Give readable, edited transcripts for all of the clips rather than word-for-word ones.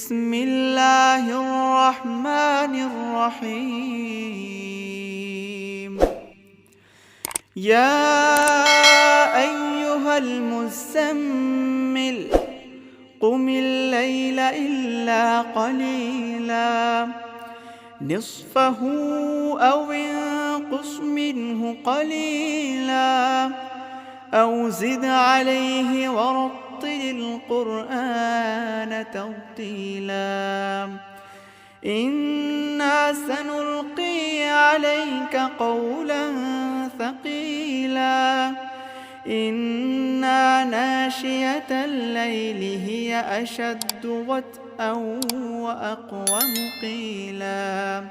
بسم الله الرحمن الرحيم. يا أيها المزمل قم الليل إلا قليلا نصفه أو انقص منه قليلا أو زد عليه ورتل القرآن ترتيلا. إنا سنلقي عليك قولا ثقيلا إن ناشئة الليل هي أشد وطئا وأقوم قيلا.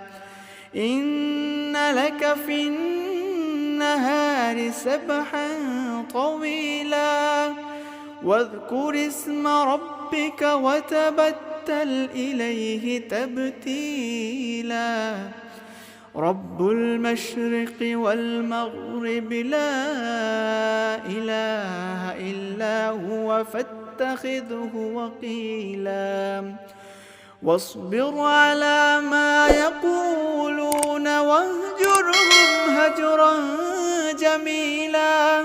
إن لك في النهار سبحا طويلا واذكر اسم ربك وتبتل إليه تبتيلا. رب المشرق والمغرب لا إله إلا هو فاتخذه وكيلا. واصبر على ما يقولون واهجرهم هجرا جميلا.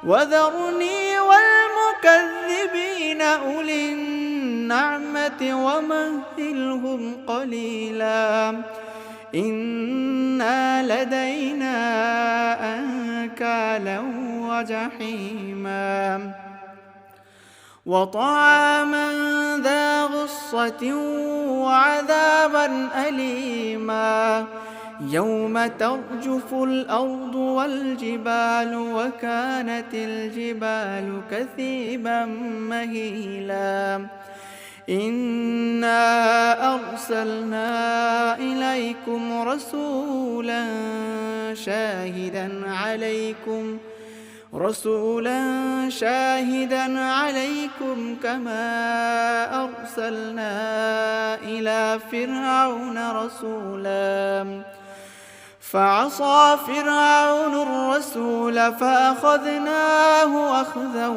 وذرني والمكذبين أولي النعمة ومهلهم قليلا. إنا لدينا أنكالا وجحيما وطعاما ذا غصة وعذابا أليما. يوم ترجف الأرض والجبال وكانت الجبال كثيبا مهيلا. إنا أرسلنا إليكم رسولا شاهدا عليكم كما أرسلنا إلى فرعون رسولا. فعصى فرعون الرسول فأخذناه أخذا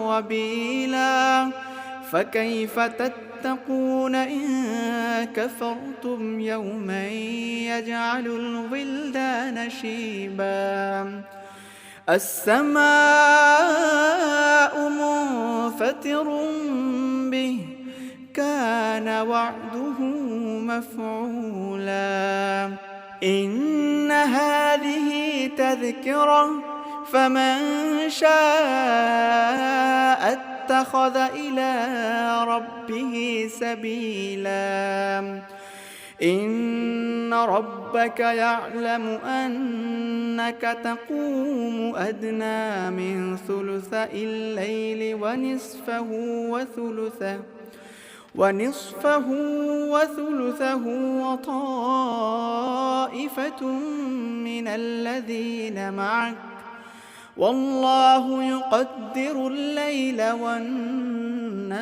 وبيلا. فكيف تتقون إن كفرتم يوما يجعل الولدان شيبا. السماء منفطر به كان وعده مفعولا. إن هذه تذكرة فمن شاء اتخذ إلى ربه سبيلا. إن ربك يعلم أنك تقوم أدنى من ثلثي الليل ونصفه وثلثه وطائفة من الذين معك والله يقدر الليل والنهار.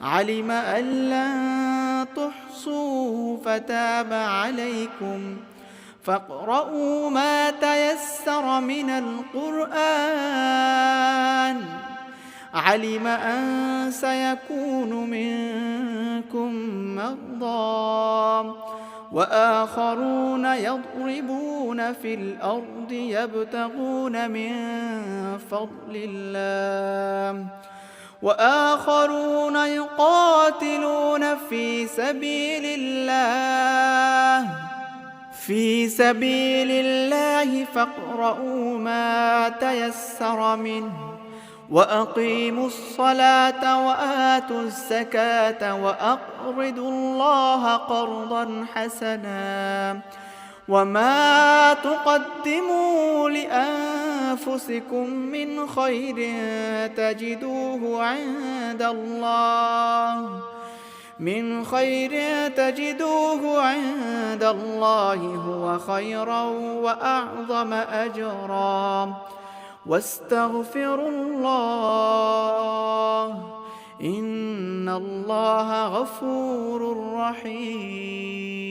علم أن لن تحصوه فتاب عليكم فاقرؤوا ما تيسر من القرآن. علم أن سيكون منكم مرضى وآخرون يضربون في الأرض يبتغون من فضل الله وآخرون يقاتلون في سبيل الله فاقرؤوا ما تيسر منه وأقيموا الصلاة وآتوا الزكاة وأقرضوا الله قرضا حسنا. وما تقدموا لأنفسكم من خير تجدوه عند الله هو خيرا وأعظم أجرا. واستغفروا الله إن الله غفور رحيم.